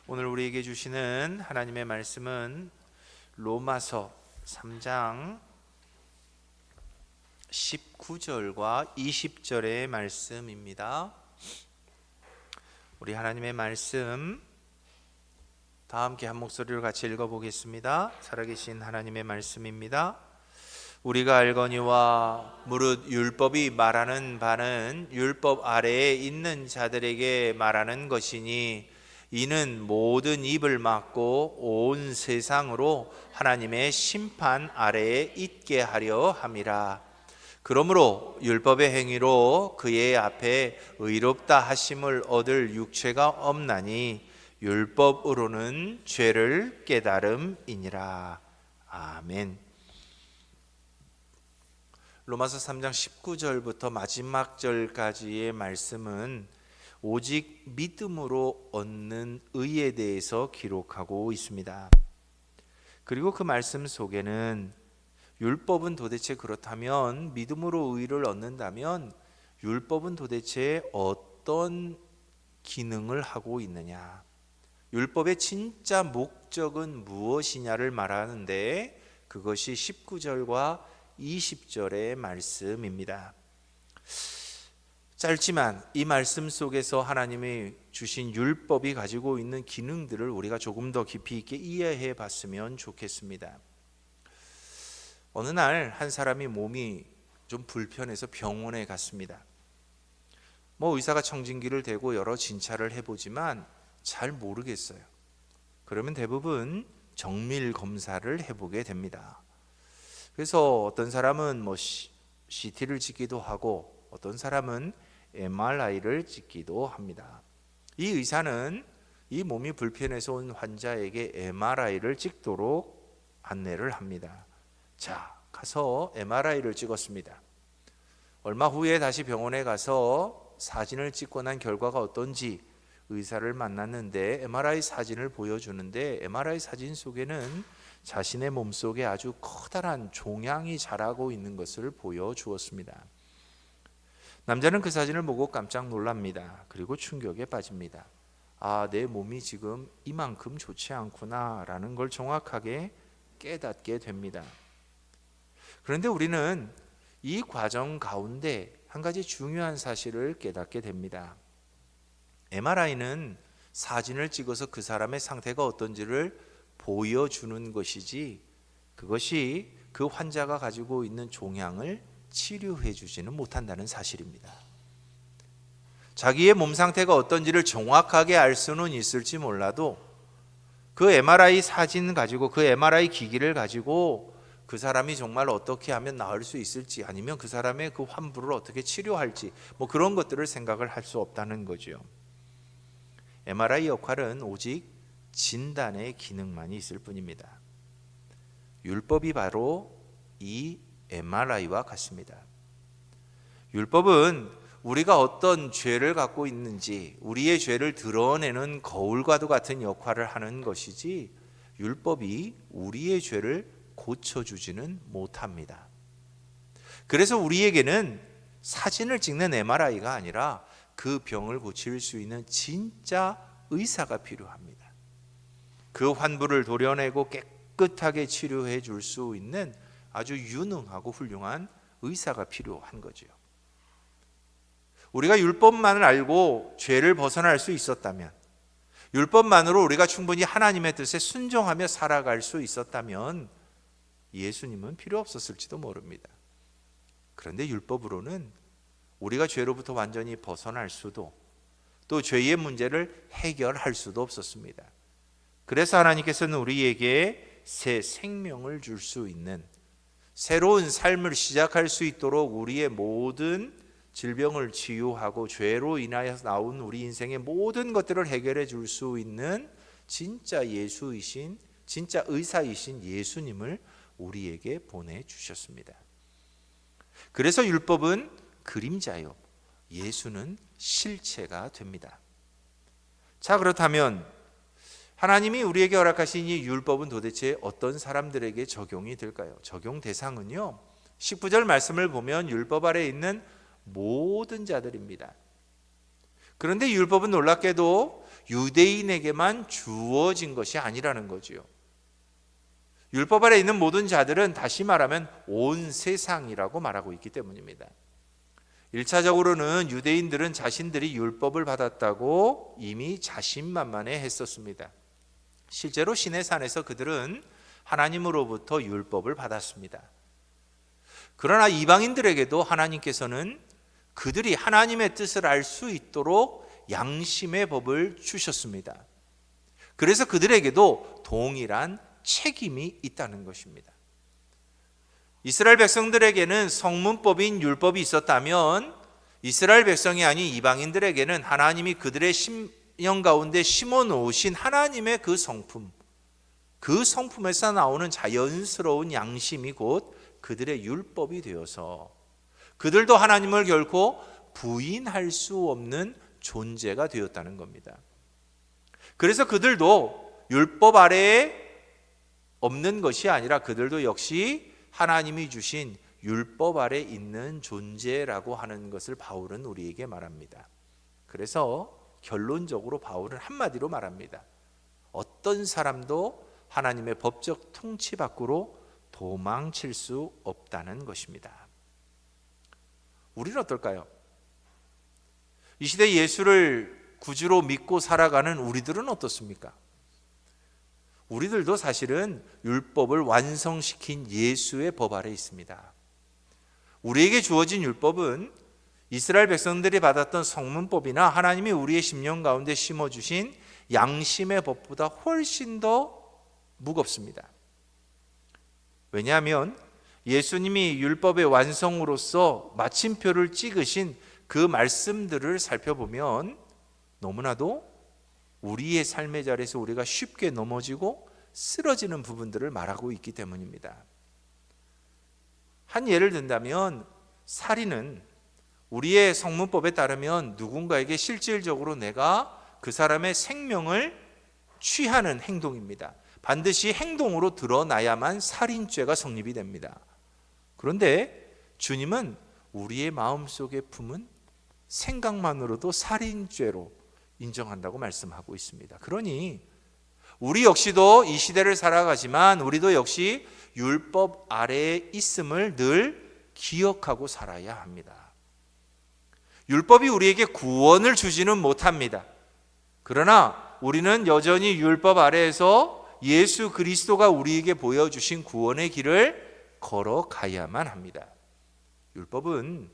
오늘 우리에게 주시는 하나님의 말씀은 로마서 3장 19절과 20절의 말씀입니다. 우리 하나님의 말씀 다 함께 한 목소리로 같이 읽어보겠습니다. 살아계신 하나님의 말씀입니다. 우리가 알거니와 무릇 율법이 말하는 바는 율법 아래에 있는 자들에게 말하는 것이니 이는 모든 입을 막고 온 세상으로 하나님의 심판 아래에 있게 하려 함이라. 그러므로 율법의 행위로 그의 앞에 의롭다 하심을 얻을 육체가 없나니 율법으로는 죄를 깨달음이니라. 아멘. 로마서 3장 19절부터 마지막 절까지의 말씀은 오직 믿음으로 얻는 의에 대해서 기록하고 있습니다. 그리고 그 말씀 속에는 율법은 도대체 그렇다면, 믿음으로 의를 얻는다면 율법은 도대체 어떤 기능을 하고 있느냐, 율법의 진짜 목적은 무엇이냐를 말하는데 그것이 19절과 20절의 말씀입니다. 짧지만 이 말씀 속에서 하나님이 주신 율법이 가지고 있는 기능들을 우리가 조금 더 깊이 있게 이해해 봤으면 좋겠습니다. 어느 날 한 사람이 몸이 좀 불편해서 병원에 갔습니다. 의사가 청진기를 대고 여러 진찰을 해보지만 잘 모르겠어요. 그러면 대부분 정밀 검사를 해보게 됩니다. 그래서 어떤 사람은 CT를 찍기도 하고 어떤 사람은 MRI를 찍기도 합니다. 이 의사는 이 몸이 불편해서 온 환자에게 MRI를 찍도록 안내를 합니다. 자, 가서 MRI를 찍었습니다. 얼마 후에 다시 병원에 가서 사진을 찍고 난 결과가 어떤지 의사를 만났는데 MRI 사진을 보여주는데 MRI 사진 속에는 자신의 몸속에 아주 커다란 종양이 자라고 있는 것을 보여주었습니다. 남자는 그 사진을 보고 깜짝 놀랍니다. 그리고 충격에 빠집니다. 내 몸이 지금 이만큼 좋지 않구나 라는 걸 정확하게 깨닫게 됩니다. 그런데 우리는 이 과정 가운데 한 가지 중요한 사실을 깨닫게 됩니다. MRI는 사진을 찍어서 그 사람의 상태가 어떤지를 보여주는 것이지, 그것이 그 환자가 가지고 있는 종양을 치료해 주지는 못한다는 사실입니다. 자기의 몸 상태가 어떤지를 정확하게 알 수는 있을지 몰라도 그 MRI 사진 가지고, 그 MRI 기기를 가지고 그 사람이 정말 어떻게 하면 나을 수 있을지, 아니면 그 사람의 그 환부를 어떻게 치료할지 그런 것들을 생각을 할 수 없다는 거죠. MRI 역할은 오직 진단의 기능만이 있을 뿐입니다. 율법이 바로 이 MRI와 같습니다. 율법은 우리가 어떤 죄를 갖고 있는지, 우리의 죄를 드러내는 거울과도 같은 역할을 하는 것이지, 율법이 우리의 죄를 고쳐주지는 못합니다. 그래서 우리에게는 사진을 찍는 MRI가 아니라 그 병을 고칠 수 있는 진짜 의사가 필요합니다. 그 환부를 도려내고 깨끗하게 치료해 줄 수 있는 아주 유능하고 훌륭한 의사가 필요한 거죠. 우리가 율법만을 알고 죄를 벗어날 수 있었다면, 율법만으로 우리가 충분히 하나님의 뜻에 순종하며 살아갈 수 있었다면 예수님은 필요 없었을지도 모릅니다. 그런데 율법으로는 우리가 죄로부터 완전히 벗어날 수도, 또 죄의 문제를 해결할 수도 없었습니다. 그래서 하나님께서는 우리에게 새 생명을 줄 수 있는, 새로운 삶을 시작할 수 있도록 우리의 모든 질병을 치유하고 죄로 인하여 나온 우리 인생의 모든 것들을 해결해 줄 수 있는 진짜 예수이신, 진짜 의사이신 예수님을 우리에게 보내주셨습니다. 그래서 율법은 그림자요, 예수는 실체가 됩니다. 자, 그렇다면 하나님이 우리에게 허락하신 이 율법은 도대체 어떤 사람들에게 적용이 될까요? 적용 대상은요, 19절 말씀을 보면 율법 아래에 있는 모든 자들입니다. 그런데 율법은 놀랍게도 유대인에게만 주어진 것이 아니라는 거지요. 율법 아래 있는 모든 자들은 다시 말하면 온 세상이라고 말하고 있기 때문입니다. 1차적으로는 유대인들은 자신들이 율법을 받았다고 이미 자신만만해 했었습니다. 실제로 시내산에서 그들은 하나님으로부터 율법을 받았습니다. 그러나 이방인들에게도 하나님께서는 그들이 하나님의 뜻을 알 수 있도록 양심의 법을 주셨습니다. 그래서 그들에게도 동일한 책임이 있다는 것입니다. 이스라엘 백성들에게는 성문법인 율법이 있었다면 이스라엘 백성이 아닌 이방인들에게는 하나님이 그들의 심령 가운데 심어 놓으신 하나님의 그 성품, 그 성품에서 나오는 자연스러운 양심이 곧 그들의 율법이 되어서 그들도 하나님을 결코 부인할 수 없는 존재가 되었다는 겁니다. 그래서 그들도 율법 아래에 없는 것이 아니라 그들도 역시 하나님이 주신 율법 아래 있는 존재라고 하는 것을 바울은 우리에게 말합니다. 그래서 결론적으로 바울은 한마디로 말합니다. 어떤 사람도 하나님의 법적 통치 밖으로 도망칠 수 없다는 것입니다. 우리는 어떨까요? 이 시대 예수를 구주로 믿고 살아가는 우리들은 어떻습니까? 우리들도 사실은 율법을 완성시킨 예수의 법 아래 있습니다. 우리에게 주어진 율법은 이스라엘 백성들이 받았던 성문법이나 하나님이 우리의 심령 가운데 심어주신 양심의 법보다 훨씬 더 무겁습니다. 왜냐하면 예수님이 율법의 완성으로서 마침표를 찍으신 그 말씀들을 살펴보면 너무나도 우리의 삶의 자리에서 우리가 쉽게 넘어지고 쓰러지는 부분들을 말하고 있기 때문입니다. 한 예를 든다면 살인은 우리의 성문법에 따르면 누군가에게 실질적으로 내가 그 사람의 생명을 취하는 행동입니다. 반드시 행동으로 드러나야만 살인죄가 성립이 됩니다. 그런데 주님은 우리의 마음속에 품은 생각만으로도 살인죄로 인정한다고 말씀하고 있습니다. 그러니 우리 역시도 이 시대를 살아가지만 우리도 역시 율법 아래에 있음을 늘 기억하고 살아야 합니다. 율법이 우리에게 구원을 주지는 못합니다. 그러나 우리는 여전히 율법 아래에서 예수 그리스도가 우리에게 보여주신 구원의 길을 걸어가야만 합니다. 율법은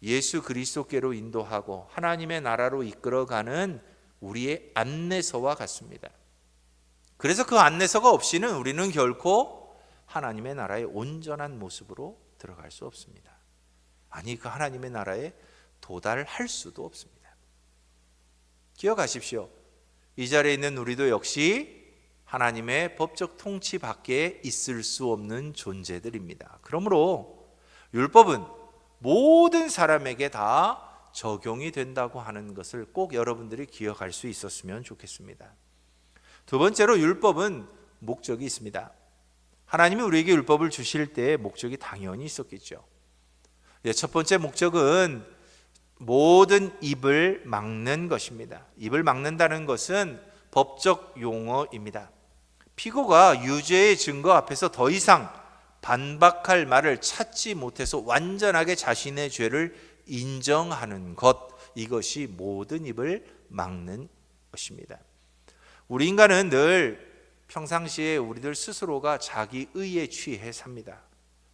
예수 그리스도께로 인도하고 하나님의 나라로 이끌어가는 우리의 안내서와 같습니다. 그래서 그 안내서가 없이는 우리는 결코 하나님의 나라의 온전한 모습으로 들어갈 수 없습니다. 아니, 그 하나님의 나라에 도달할 수도 없습니다. 기억하십시오. 이 자리에 있는 우리도 역시 하나님의 법적 통치 밖에 있을 수 없는 존재들입니다. 그러므로 율법은 모든 사람에게 다 적용이 된다고 하는 것을 꼭 여러분들이 기억할 수 있었으면 좋겠습니다. 두 번째로 율법은 목적이 있습니다. 하나님이 우리에게 율법을 주실 때 목적이 당연히 있었겠죠. 첫 번째 목적은 모든 입을 막는 것입니다. 입을 막는다는 것은 법적 용어입니다. 피고가 유죄의 증거 앞에서 더 이상 반박할 말을 찾지 못해서 완전하게 자신의 죄를 인정하는 것, 이것이 모든 입을 막는 것입니다. 우리 인간은 늘 평상시에 우리들 스스로가 자기 의에 취해 삽니다.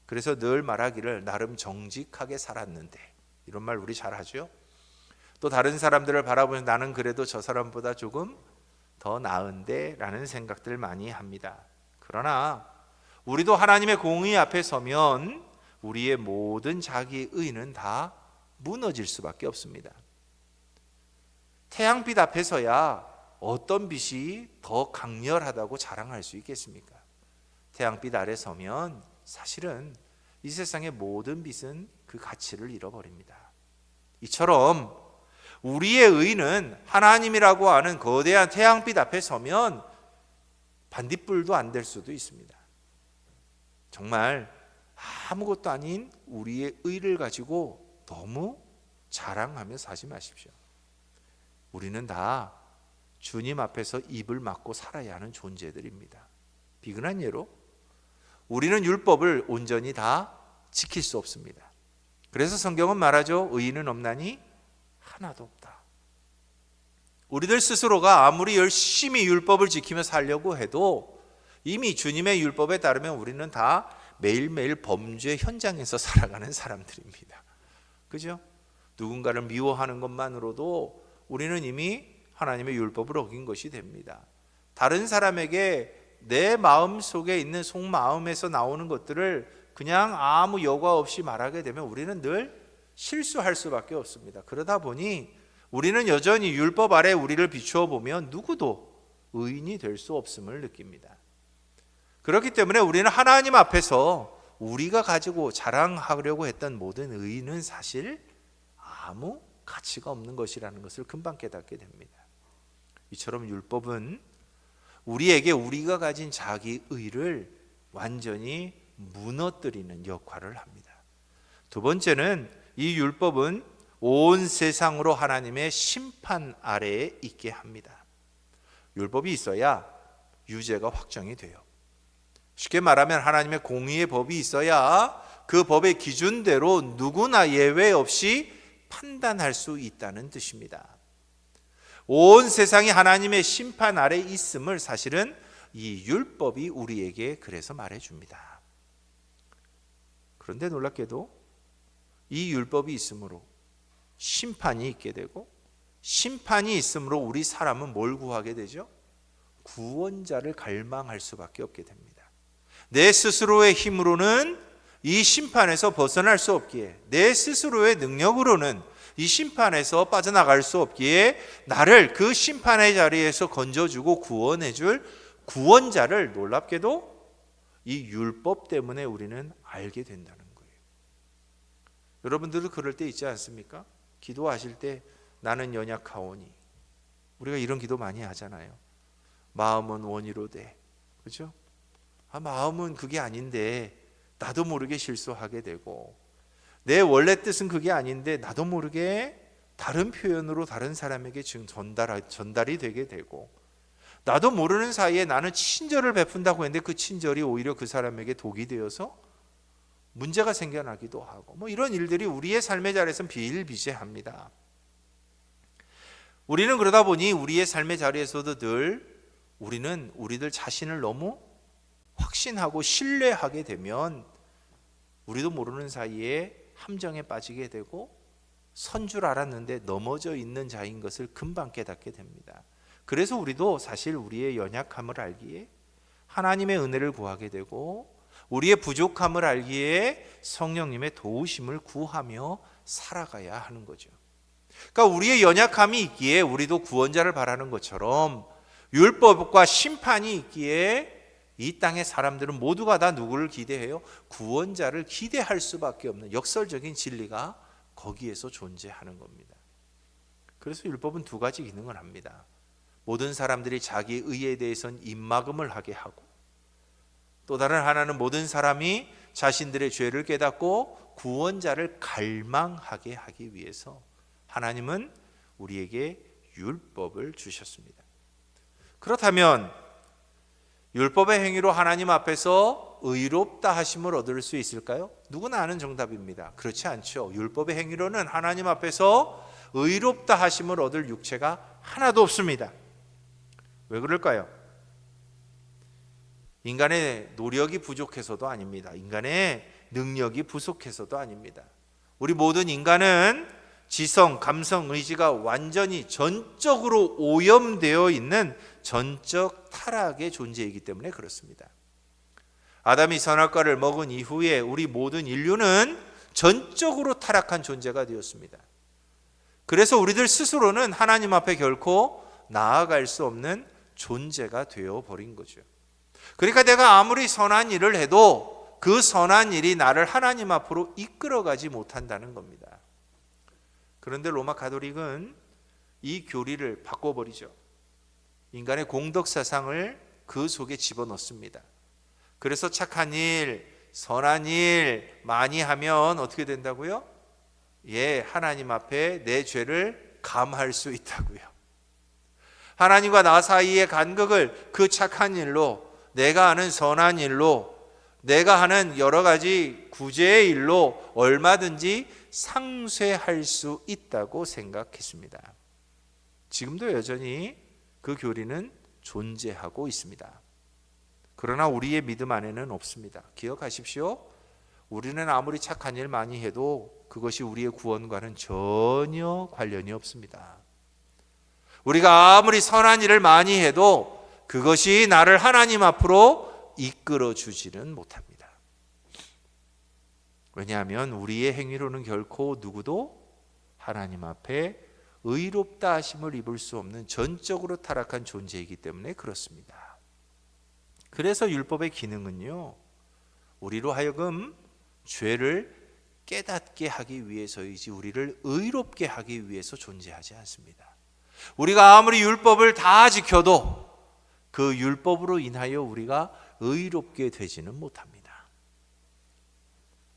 그래서 늘 말하기를 나름 정직하게 살았는데, 이런 말 우리 잘 하죠. 또 다른 사람들을 바라보면 나는 그래도 저 사람보다 조금 더 나은데 라는 생각들 많이 합니다. 그러나 우리도 하나님의 공의 앞에 서면 우리의 모든 자기 의는 다 무너질 수밖에 없습니다. 태양빛 앞에서야 어떤 빛이 더 강렬하다고 자랑할 수 있겠습니까? 태양빛 아래 서면 사실은 이 세상의 모든 빛은 그 가치를 잃어버립니다. 이처럼 우리의 의는 하나님이라고 하는 거대한 태양빛 앞에 서면 반딧불도 안 될 수도 있습니다. 정말 아무것도 아닌 우리의 의를 가지고 너무 자랑하며 사지 마십시오. 우리는 다 주님 앞에서 입을 막고 살아야 하는 존재들입니다. 비근한 예로 우리는 율법을 온전히 다 지킬 수 없습니다. 그래서 성경은 말하죠. 의인은 없나니 하나도 없다. 우리들 스스로가 아무리 열심히 율법을 지키며 살려고 해도 이미 주님의 율법에 따르면 우리는 다 매일매일 범죄 현장에서 살아가는 사람들입니다. 그죠? 누군가를 미워하는 것만으로도 우리는 이미 하나님의 율법을 어긴 것이 됩니다. 다른 사람에게 내 마음 속에 있는 속마음에서 나오는 것들을 그냥 아무 여과 없이 말하게 되면 우리는 늘 실수할 수밖에 없습니다. 그러다 보니 우리는 여전히 율법 아래 우리를 비추어 보면 누구도 의인이 될 수 없음을 느낍니다. 그렇기 때문에 우리는 하나님 앞에서 우리가 가지고 자랑하려고 했던 모든 의의는 사실 아무 가치가 없는 것이라는 것을 금방 깨닫게 됩니다. 이처럼 율법은 우리에게 우리가 가진 자기 의를 완전히 무너뜨리는 역할을 합니다. 두 번째는 이 율법은 온 세상으로 하나님의 심판 아래에 있게 합니다. 율법이 있어야 유죄가 확정이 돼요. 쉽게 말하면 하나님의 공의의 법이 있어야 그 법의 기준대로 누구나 예외 없이 판단할 수 있다는 뜻입니다. 온 세상이 하나님의 심판 아래 있음을 사실은 이 율법이 우리에게 그래서 말해줍니다. 그런데 놀랍게도 이 율법이 있으므로 심판이 있게 되고, 심판이 있으므로 우리 사람은 뭘 구하게 되죠? 구원자를 갈망할 수밖에 없게 됩니다. 내 스스로의 힘으로는 이 심판에서 벗어날 수 없기에, 내 스스로의 능력으로는 이 심판에서 빠져나갈 수 없기에 나를 그 심판의 자리에서 건져주고 구원해줄 구원자를 놀랍게도 이 율법 때문에 우리는 알게 된다는 거예요. 여러분들도 그럴 때 있지 않습니까? 기도하실 때 나는 연약하오니, 우리가 이런 기도 많이 하잖아요. 마음은 원이로되, 그렇죠? 마음은 그게 아닌데 나도 모르게 실수하게 되고, 내 원래 뜻은 그게 아닌데 나도 모르게 다른 표현으로 다른 사람에게 전달이 되게 되고, 나도 모르는 사이에 나는 친절을 베푼다고 했는데 그 친절이 오히려 그 사람에게 독이 되어서 문제가 생겨나기도 하고, 이런 일들이 우리의 삶의 자리에서는 비일비재합니다. 우리는 그러다 보니 우리의 삶의 자리에서도 늘 우리는 우리들 자신을 너무 확신하고 신뢰하게 되면 우리도 모르는 사이에 함정에 빠지게 되고, 선 줄 알았는데 넘어져 있는 자인 것을 금방 깨닫게 됩니다. 그래서 우리도 사실 우리의 연약함을 알기에 하나님의 은혜를 구하게 되고, 우리의 부족함을 알기에 성령님의 도우심을 구하며 살아가야 하는 거죠. 그러니까 우리의 연약함이 있기에 우리도 구원자를 바라는 것처럼, 율법과 심판이 있기에 이 땅의 사람들은 모두가 다 누구를 기대해요? 구원자를 기대할 수밖에 없는 역설적인 진리가 거기에서 존재하는 겁니다. 그래서 율법은 두 가지 기능을 합니다. 모든 사람들이 자기 의에 대해서는 입막음을 하게 하고, 또 다른 하나는 모든 사람이 자신들의 죄를 깨닫고 구원자를 갈망하게 하기 위해서 하나님은 우리에게 율법을 주셨습니다. 그렇다면 율법의 행위로 하나님 앞에서 의롭다 하심을 얻을 수 있을까요? 누구나 아는 정답입니다. 그렇지 않죠. 율법의 행위로는 하나님 앞에서 의롭다 하심을 얻을 육체가 하나도 없습니다. 왜 그럴까요? 인간의 노력이 부족해서도 아닙니다. 인간의 능력이 부족해서도 아닙니다. 우리 모든 인간은 지성, 감성, 의지가 완전히 전적으로 오염되어 있는 전적 타락의 존재이기 때문에 그렇습니다. 아담이 선악과를 먹은 이후에 우리 모든 인류는 전적으로 타락한 존재가 되었습니다. 그래서 우리들 스스로는 하나님 앞에 결코 나아갈 수 없는 존재가 되어버린 거죠. 그러니까 내가 아무리 선한 일을 해도 그 선한 일이 나를 하나님 앞으로 이끌어가지 못한다는 겁니다. 그런데 로마 가톨릭은 이 교리를 바꿔버리죠. 인간의 공덕 사상을 그 속에 집어넣습니다. 그래서 착한 일, 선한 일 많이 하면 어떻게 된다고요? 하나님 앞에 내 죄를 감할 수 있다고요. 하나님과 나 사이의 간극을 그 착한 일로, 내가 하는 선한 일로, 내가 하는 여러 가지 구제의 일로 얼마든지 상쇄할 수 있다고 생각했습니다. 지금도 여전히 그 교리는 존재하고 있습니다. 그러나 우리의 믿음 안에는 없습니다. 기억하십시오. 우리는 아무리 착한 일 많이 해도 그것이 우리의 구원과는 전혀 관련이 없습니다. 우리가 아무리 선한 일을 많이 해도 그것이 나를 하나님 앞으로 이끌어 주지는 못합니다. 왜냐하면 우리의 행위로는 결코 누구도 하나님 앞에 의롭다 하심을 입을 수 없는 전적으로 타락한 존재이기 때문에 그렇습니다. 그래서 율법의 기능은요, 우리로 하여금 죄를 깨닫게 하기 위해서이지 우리를 의롭게 하기 위해서 존재하지 않습니다. 우리가 아무리 율법을 다 지켜도 그 율법으로 인하여 우리가 의롭게 되지는 못합니다.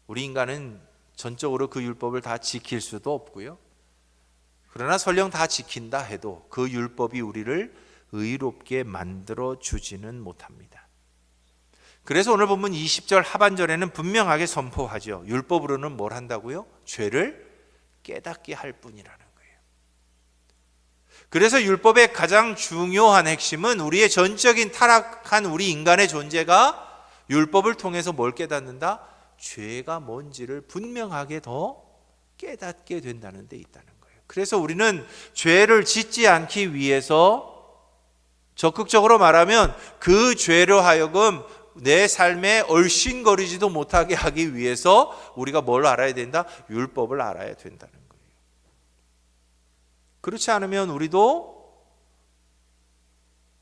우리 인간은 전적으로 그 율법을 다 지킬 수도 없고요. 그러나 설령 다 지킨다 해도 그 율법이 우리를 의롭게 만들어 주지는 못합니다. 그래서 오늘 본문 20절 하반절에는 분명하게 선포하죠. 율법으로는 뭘 한다고요? 죄를 깨닫게 할 뿐이라는 거예요. 그래서 율법의 가장 중요한 핵심은 우리의 전적인 타락한 우리 인간의 존재가 율법을 통해서 뭘 깨닫는다? 죄가 뭔지를 분명하게 더 깨닫게 된다는 데 있다는 거예요. 그래서 우리는 죄를 짓지 않기 위해서 적극적으로 말하면 그 죄로 하여금 내 삶에 얼씬거리지도 못하게 하기 위해서 우리가 뭘 알아야 된다? 율법을 알아야 된다는 거예요. 그렇지 않으면 우리도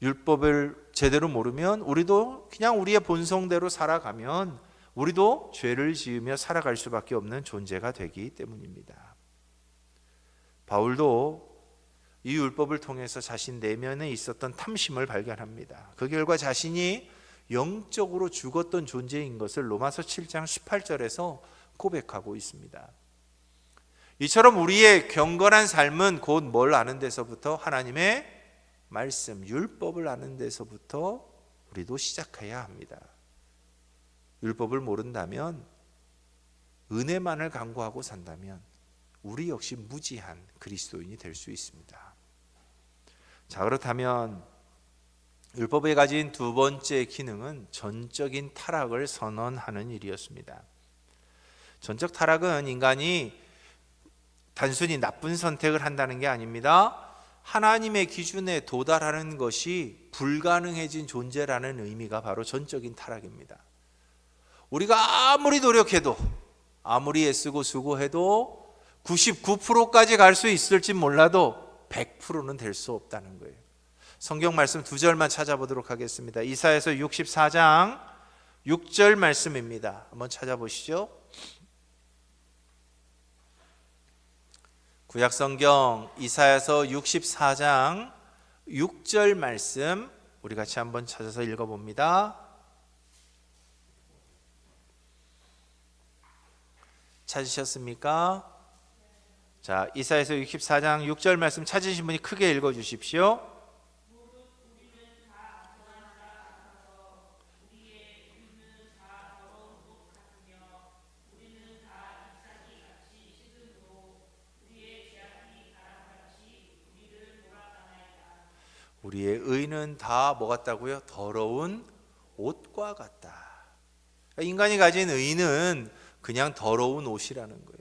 율법을 제대로 모르면 우리도 그냥 우리의 본성대로 살아가면 우리도 죄를 지으며 살아갈 수밖에 없는 존재가 되기 때문입니다. 바울도 이 율법을 통해서 자신 내면에 있었던 탐심을 발견합니다. 그 결과 자신이 영적으로 죽었던 존재인 것을 로마서 7장 18절에서 고백하고 있습니다. 이처럼 우리의 경건한 삶은 곧 뭘 아는 데서부터 하나님의 말씀, 율법을 아는 데서부터 우리도 시작해야 합니다. 율법을 모른다면, 은혜만을 간구하고 산다면 우리 역시 무지한 그리스도인이 될 수 있습니다. 자, 그렇다면 율법이 가진 두 번째 기능은 전적인 타락을 선언하는 일이었습니다. 전적 타락은 인간이 단순히 나쁜 선택을 한다는 게 아닙니다. 하나님의 기준에 도달하는 것이 불가능해진 존재라는 의미가 바로 전적인 타락입니다. 우리가 아무리 노력해도, 아무리 애쓰고 수고해도 99%까지 갈 수 있을지 몰라도 100%는 될 수 없다는 거예요. 성경 말씀 두 절만 찾아보도록 하겠습니다. 이사야서 64장 6절 말씀입니다. 한번 찾아보시죠. 구약 성경 이사야서 64장 6절 말씀 우리 같이 한번 찾아서 읽어봅니다. 찾으셨습니까? 자, 이사야서 64장 6절 말씀 찾으신 분이 크게 읽어 주십시오. 우리의 의는 다 뭐 같다고요? 더러운 옷과 같다. 인간이 가진 의는 그냥 더러운 옷이라는 거예요.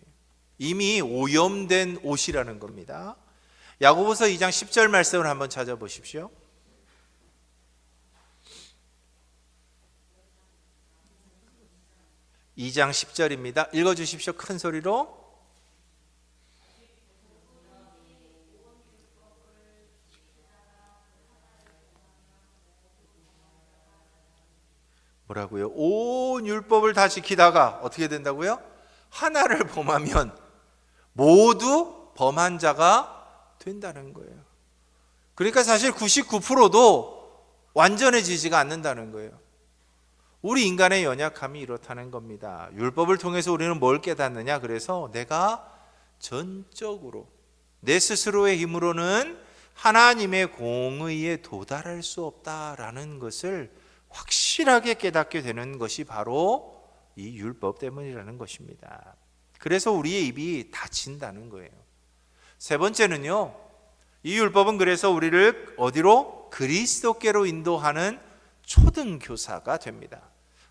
이미 오염된 옷이라는 겁니다. 야고보서 2장 10절 말씀을 한번 찾아보십시오. (2장 10절입니다) 읽어주십시오. 큰 소리로. 뭐라고요? 온 율법을 다 지키다가 어떻게 된다고요? 하나를 범하면 모두 범한 자가 된다는 거예요. 그러니까 사실 99%도 완전해지지가 않는다는 거예요. 우리 인간의 연약함이 이렇다는 겁니다. 율법을 통해서 우리는 뭘 깨닫느냐? 그래서 내가 전적으로 내 스스로의 힘으로는 하나님의 공의에 도달할 수 없다라는 것을 확실하게 깨닫게 되는 것이 바로 이 율법 때문이라는 것입니다. 그래서 우리의 입이 닫힌다는 거예요. 세 번째는요, 이 율법은 그래서 우리를 어디로? 그리스도께로 인도하는 초등교사가 됩니다.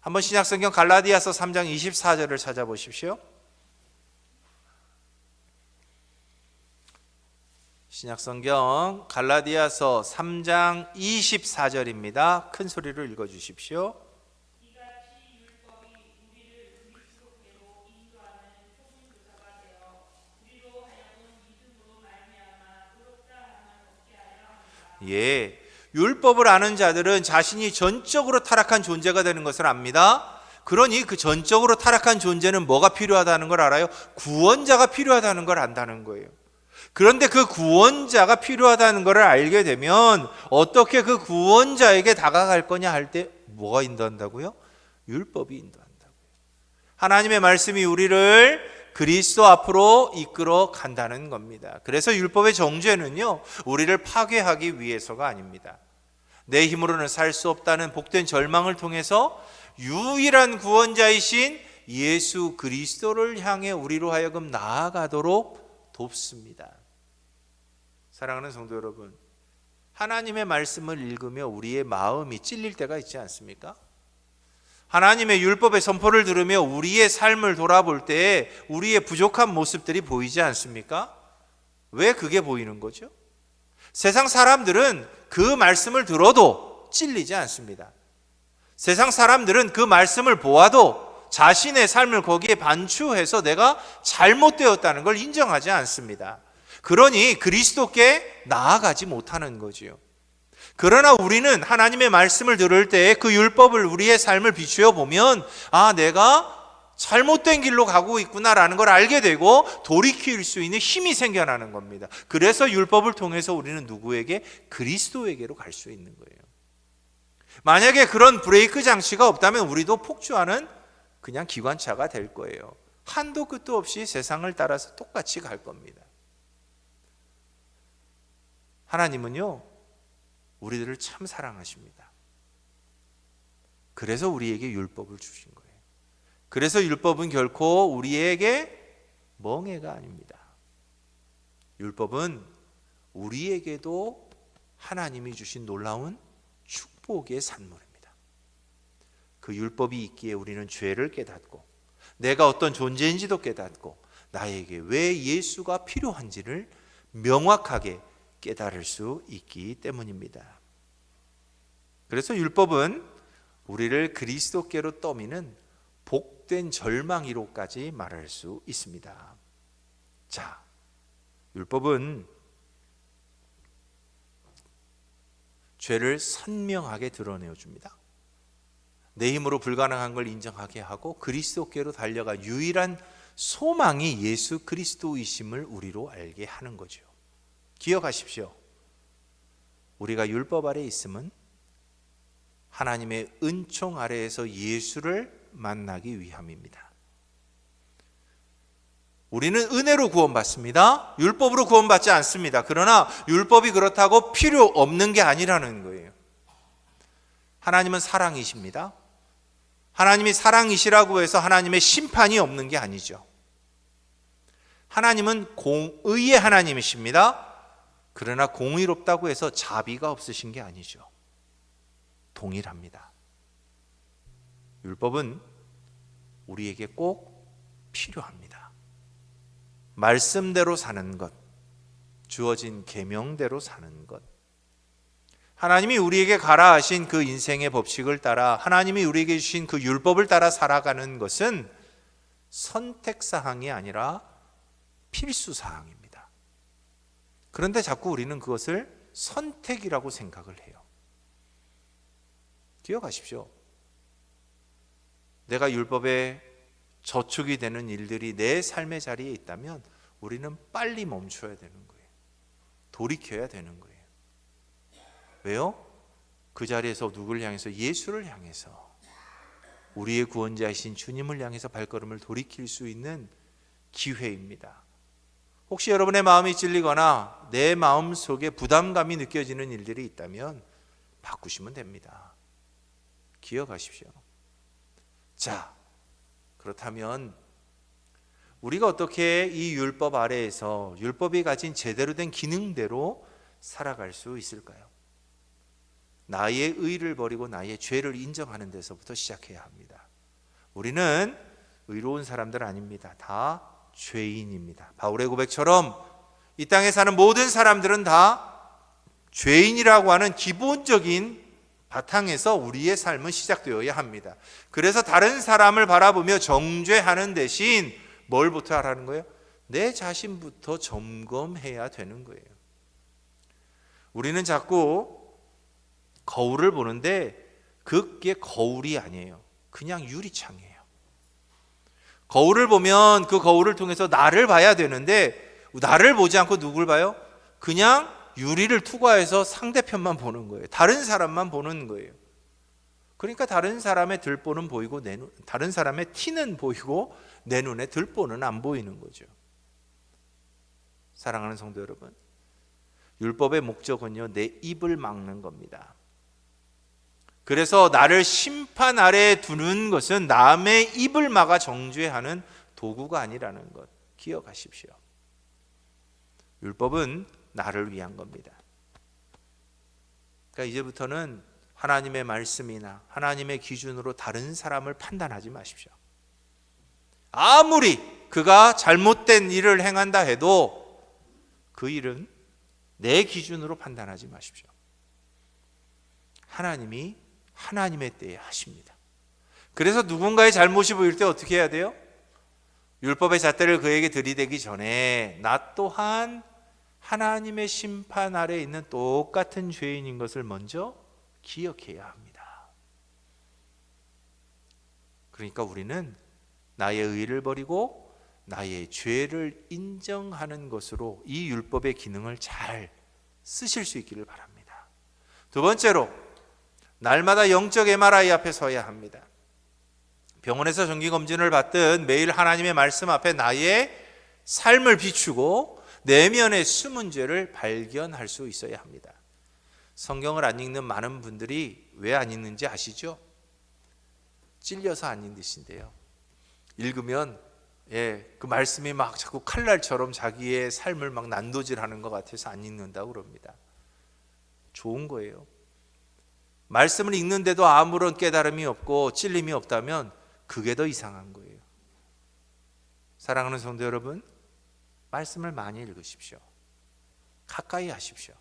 한번 신약성경 갈라디아서 3장 24절을 찾아보십시오. 신약성경 갈라디아서 3장 24절입니다. 큰 소리로 읽어주십시오. 예, 율법을 아는 자들은 자신이 전적으로 타락한 존재가 되는 것을 압니다. 그러니 그 전적으로 타락한 존재는 뭐가 필요하다는 걸 알아요? 구원자가 필요하다는 걸 안다는 거예요. 그런데 그 구원자가 필요하다는 걸 알게 되면 어떻게 그 구원자에게 다가갈 거냐 할 때 뭐가 인도한다고요? 율법이 인도한다고요. 하나님의 말씀이 우리를 그리스도 앞으로 이끌어 간다는 겁니다. 그래서 율법의 정죄는요, 우리를 파괴하기 위해서가 아닙니다. 내 힘으로는 살 수 없다는 복된 절망을 통해서 유일한 구원자이신 예수 그리스도를 향해 우리로 하여금 나아가도록 돕습니다. 사랑하는 성도 여러분, 하나님의 말씀을 읽으며 우리의 마음이 찔릴 때가 있지 않습니까? 하나님의 율법의 선포를 들으며 우리의 삶을 돌아볼 때 우리의 부족한 모습들이 보이지 않습니까? 왜 그게 보이는 거죠? 세상 사람들은 그 말씀을 들어도 찔리지 않습니다. 세상 사람들은 그 말씀을 보아도 자신의 삶을 거기에 반추해서 내가 잘못되었다는 걸 인정하지 않습니다. 그러니 그리스도께 나아가지 못하는 거지요. 그러나 우리는 하나님의 말씀을 들을 때 그 율법을 우리의 삶을 비추어 보면 내가 잘못된 길로 가고 있구나라는 걸 알게 되고 돌이킬 수 있는 힘이 생겨나는 겁니다. 그래서 율법을 통해서 우리는 누구에게? 그리스도에게로 갈 수 있는 거예요. 만약에 그런 브레이크 장치가 없다면 우리도 폭주하는 그냥 기관차가 될 거예요. 한도 끝도 없이 세상을 따라서 똑같이 갈 겁니다. 하나님은요, 우리들을 참 사랑하십니다. 그래서 우리에게 율법을 주신 거예요. 그래서 율법은 결코 우리에게 멍해가 아닙니다. 율법은 우리에게도 하나님이 주신 놀라운 축복의 산물입니다. 그 율법이 있기에 우리는 죄를 깨닫고 내가 어떤 존재인지도 깨닫고 나에게 왜 예수가 필요한지를 명확하게 깨달을 수 있기 때문입니다. 그래서 율법은 우리를 그리스도께로 떠미는 복된 절망이로까지 말할 수 있습니다. 자, 율법은 죄를 선명하게 드러내어 줍니다. 내 힘으로 불가능한 걸 인정하게 하고 그리스도께로 달려가 유일한 소망이 예수 그리스도이심을 우리로 알게 하는 거죠. 기억하십시오. 우리가 율법 아래 있음은 하나님의 은총 아래에서 예수를 만나기 위함입니다. 우리는 은혜로 구원받습니다. 율법으로 구원받지 않습니다. 그러나 율법이 그렇다고 필요 없는 게 아니라는 거예요. 하나님은 사랑이십니다. 하나님이 사랑이시라고 해서 하나님의 심판이 없는 게 아니죠. 하나님은 공의의 하나님이십니다. 그러나 공의롭다고 해서 자비가 없으신 게 아니죠. 동일합니다. 율법은 우리에게 꼭 필요합니다. 말씀대로 사는 것, 주어진 계명대로 사는 것, 하나님이 우리에게 가라 하신 그 인생의 법칙을 따라 하나님이 우리에게 주신 그 율법을 따라 살아가는 것은 선택사항이 아니라 필수사항입니다. 그런데 자꾸 우리는 그것을 선택이라고 생각을 해요. 기억하십시오. 내가 율법에 저축이 되는 일들이 내 삶의 자리에 있다면 우리는 빨리 멈춰야 되는 거예요. 돌이켜야 되는 거예요. 왜요? 그 자리에서 누구를 향해서? 예수를 향해서, 우리의 구원자이신 주님을 향해서 발걸음을 돌이킬 수 있는 기회입니다. 혹시 여러분의 마음이 찔리거나 내 마음 속에 부담감이 느껴지는 일들이 있다면 바꾸시면 됩니다. 기억하십시오. 자, 그렇다면 우리가 어떻게 이 율법 아래에서 율법이 가진 제대로 된 기능대로 살아갈 수 있을까요? 나의 의를 버리고 나의 죄를 인정하는 데서부터 시작해야 합니다. 우리는 의로운 사람들 아닙니다. 다 죄인입니다. 바울의 고백처럼 이 땅에 사는 모든 사람들은 다 죄인이라고 하는 기본적인 바탕에서 우리의 삶은 시작되어야 합니다. 그래서 다른 사람을 바라보며 정죄하는 대신 뭘부터 하라는 거예요? 내 자신부터 점검해야 되는 거예요. 우리는 자꾸 거울을 보는데 그게 거울이 아니에요. 그냥 유리창이에요. 거울을 보면 그 거울을 통해서 나를 봐야 되는데 나를 보지 않고 누굴 봐요? 그냥 유리를 투과해서 상대편만 보는 거예요. 다른 사람만 보는 거예요. 그러니까 다른 사람의 들보는 보이고 다른 사람의 티는 보이고 내 눈에 들보는 안 보이는 거죠. 사랑하는 성도 여러분, 율법의 목적은요, 내 입을 막는 겁니다. 그래서 나를 심판 아래에 두는 것은 남의 입을 막아 정죄하는 도구가 아니라는 것 기억하십시오. 율법은 나를 위한 겁니다. 그러니까 이제부터는 하나님의 말씀이나 하나님의 기준으로 다른 사람을 판단하지 마십시오. 아무리 그가 잘못된 일을 행한다 해도 그 일은 내 기준으로 판단하지 마십시오. 하나님이 하나님의 때에 하십니다. 그래서 누군가의 잘못이 보일 때 어떻게 해야 돼요? 율법의 잣대를 그에게 들이대기 전에 나 또한 하나님의 심판 아래에 있는 똑같은 죄인인 것을 먼저 기억해야 합니다. 그러니까 우리는 나의 의를 버리고 나의 죄를 인정하는 것으로 이 율법의 기능을 잘 쓰실 수 있기를 바랍니다. 두 번째로, 날마다 영적 MRI 앞에 서야 합니다. 병원에서 정기검진을 받듯 매일 하나님의 말씀 앞에 나의 삶을 비추고 내면의 숨은 죄를 발견할 수 있어야 합니다. 성경을 안 읽는 많은 분들이 왜 안 읽는지 아시죠? 찔려서 안 읽으신데요. 읽으면 그 말씀이 막 자꾸 칼날처럼 자기의 삶을 막 난도질하는 것 같아서 안 읽는다고 그럽니다. 좋은 거예요. 말씀을 읽는데도 아무런 깨달음이 없고 찔림이 없다면 그게 더 이상한 거예요. 사랑하는 성도 여러분, 말씀을 많이 읽으십시오. 가까이 하십시오.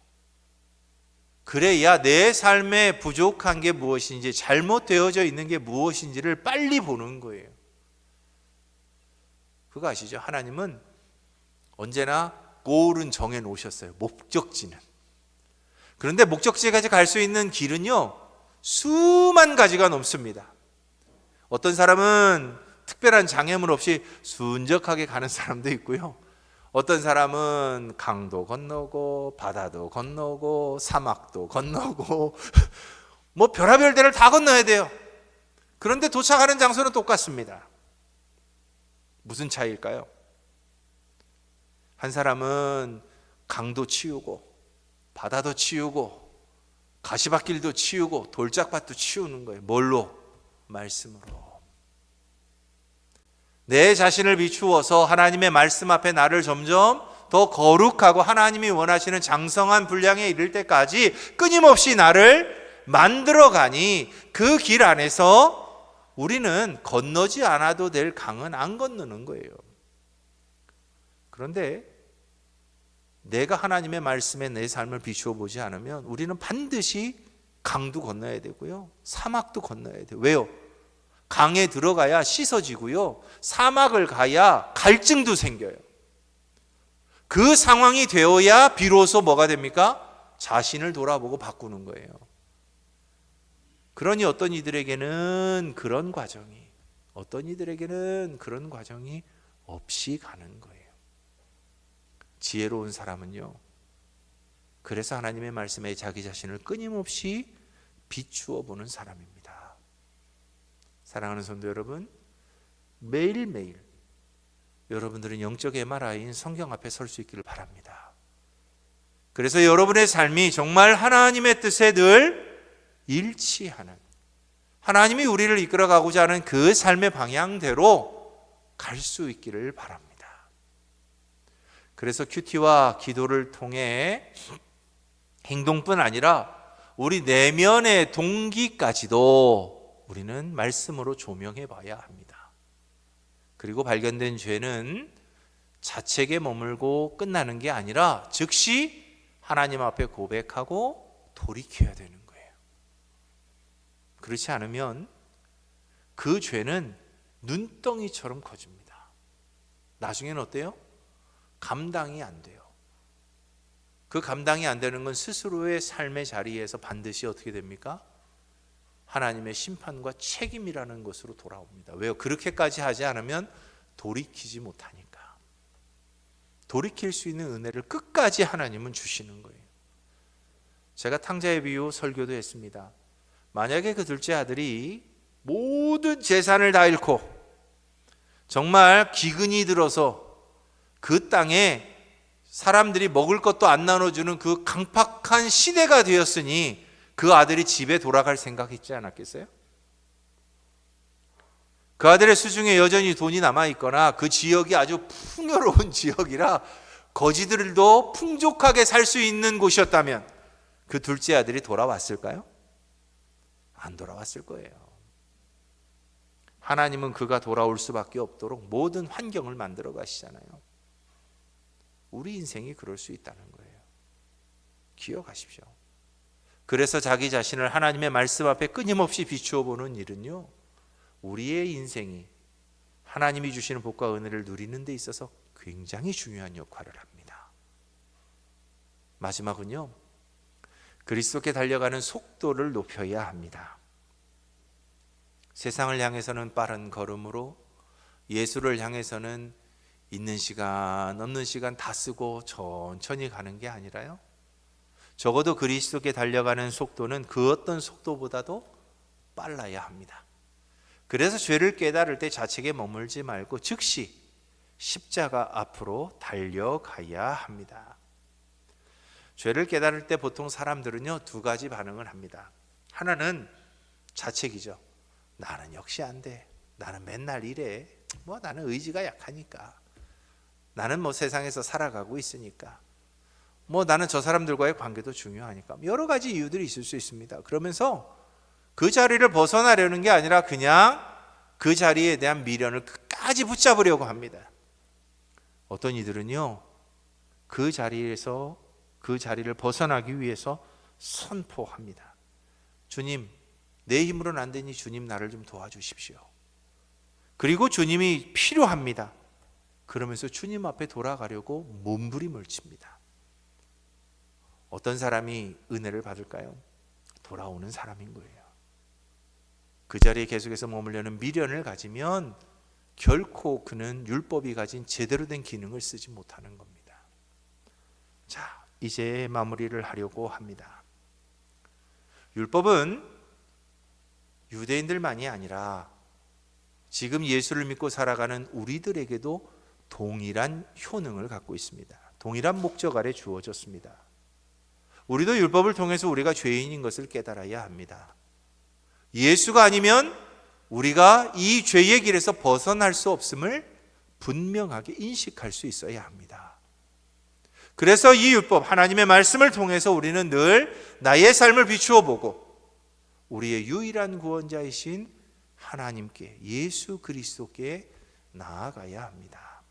그래야 내 삶에 부족한 게 무엇인지, 잘못되어져 있는 게 무엇인지를 빨리 보는 거예요. 그거 아시죠? 하나님은 언제나 골은 정해 놓으셨어요. 목적지는. 그런데 목적지까지 갈 수 있는 길은요, 수만 가지가 넘습니다. 어떤 사람은 특별한 장애물 없이 순적하게 가는 사람도 있고요. 어떤 사람은 강도 건너고 바다도 건너고 사막도 건너고 뭐 별의별 데를 다 건너야 돼요. 그런데 도착하는 장소는 똑같습니다. 무슨 차이일까요? 한 사람은 강도 치우고 바다도 치우고 가시밭길도 치우고 돌짝밭도 치우는 거예요. 뭘로? 말씀으로. 내 자신을 비추어서 하나님의 말씀 앞에 나를 점점 더 거룩하고 하나님이 원하시는 장성한 분량에 이를 때까지 끊임없이 나를 만들어가니 그 길 안에서 우리는 건너지 않아도 될 강은 안 건너는 거예요. 그런데 내가 하나님의 말씀에 내 삶을 비추어 보지 않으면 우리는 반드시 강도 건너야 되고요, 사막도 건너야 돼요. 왜요? 강에 들어가야 씻어지고요, 사막을 가야 갈증도 생겨요. 그 상황이 되어야 비로소 뭐가 됩니까? 자신을 돌아보고 바꾸는 거예요. 그러니 어떤 이들에게는 그런 과정이, 어떤 이들에게는 그런 과정이 없이 가는 거예요. 지혜로운 사람은요, 그래서 하나님의 말씀에 자기 자신을 끊임없이 비추어 보는 사람입니다. 사랑하는 성도 여러분, 매일매일 여러분들은 영적 MRI인 성경 앞에 설 수 있기를 바랍니다. 그래서 여러분의 삶이 정말 하나님의 뜻에 늘 일치하는, 하나님이 우리를 이끌어가고자 하는 그 삶의 방향대로 갈 수 있기를 바랍니다. 그래서 큐티와 기도를 통해 행동뿐 아니라 우리 내면의 동기까지도 우리는 말씀으로 조명해 봐야 합니다. 그리고 발견된 죄는 자책에 머물고 끝나는 게 아니라 즉시 하나님 앞에 고백하고 돌이켜야 되는 거예요. 그렇지 않으면 그 죄는 눈덩이처럼 커집니다. 나중에는 어때요? 감당이 안 돼요. 그 감당이 안 되는 건 스스로의 삶의 자리에서 반드시 어떻게 됩니까? 하나님의 심판과 책임이라는 것으로 돌아옵니다. 왜요? 그렇게까지 하지 않으면 돌이키지 못하니까. 돌이킬 수 있는 은혜를 끝까지 하나님은 주시는 거예요. 제가 탕자의 비유 설교도 했습니다. 만약에 그 둘째 아들이 모든 재산을 다 잃고 정말 기근이 들어서 그 땅에 사람들이 먹을 것도 안 나눠주는 그 강팍한 시대가 되었으니 그 아들이 집에 돌아갈 생각했지 않았겠어요? 그 아들의 수중에 여전히 돈이 남아있거나 그 지역이 아주 풍요로운 지역이라 거지들도 풍족하게 살 수 있는 곳이었다면 그 둘째 아들이 돌아왔을까요? 안 돌아왔을 거예요. 하나님은 그가 돌아올 수밖에 없도록 모든 환경을 만들어 가시잖아요. 우리 인생이 그럴 수 있다는 거예요. 기억하십시오. 그래서 자기 자신을 하나님의 말씀 앞에 끊임없이 비추어 보는 일은요, 우리의 인생이 하나님이 주시는 복과 은혜를 누리는 데 있어서 굉장히 중요한 역할을 합니다. 마지막은요, 그리스도께 달려가는 속도를 높여야 합니다. 세상을 향해서는 빠른 걸음으로, 예수를 향해서는 있는 시간 없는 시간 다 쓰고 천천히 가는 게 아니라요, 적어도 그리스도께 달려가는 속도는 그 어떤 속도보다도 빨라야 합니다. 그래서 죄를 깨달을 때 자책에 머물지 말고 즉시 십자가 앞으로 달려가야 합니다. 죄를 깨달을 때 보통 사람들은요, 두 가지 반응을 합니다. 하나는 자책이죠. 나는 역시 안 돼. 나는 맨날 이래. 나는 의지가 약하니까. 나는 세상에서 살아가고 있으니까. 나는 저 사람들과의 관계도 중요하니까. 여러 가지 이유들이 있을 수 있습니다. 그러면서 그 자리를 벗어나려는 게 아니라 그냥 그 자리에 대한 미련을 끝까지 붙잡으려고 합니다. 어떤 이들은요, 그 자리에서 그 자리를 벗어나기 위해서 선포합니다. 주님, 내 힘으로는 안 되니 주님 나를 좀 도와주십시오. 그리고 주님이 필요합니다. 그러면서 주님 앞에 돌아가려고 몸부림을 칩니다. 어떤 사람이 은혜를 받을까요? 돌아오는 사람인 거예요. 그 자리에 계속해서 머물려는 미련을 가지면 결코 그는 율법이 가진 제대로 된 기능을 쓰지 못하는 겁니다. 자, 이제 마무리를 하려고 합니다. 율법은 유대인들만이 아니라 지금 예수를 믿고 살아가는 우리들에게도 동일한 효능을 갖고 있습니다. 동일한 목적 아래 주어졌습니다. 우리도 율법을 통해서 우리가 죄인인 것을 깨달아야 합니다. 예수가 아니면 우리가 이 죄의 길에서 벗어날 수 없음을 분명하게 인식할 수 있어야 합니다. 그래서 이 율법, 하나님의 말씀을 통해서 우리는 늘 나의 삶을 비추어 보고 우리의 유일한 구원자이신 하나님께, 예수 그리스도께 나아가야 합니다.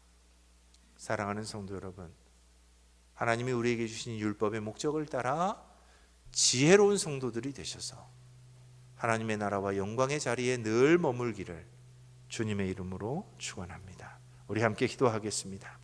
사랑하는 성도 여러분, 하나님이 우리에게 주신 율법의 목적을 따라 지혜로운 성도들이 되셔서 하나님의 나라와 영광의 자리에 늘 머물기를 주님의 이름으로 축원합니다. 우리 함께 기도하겠습니다.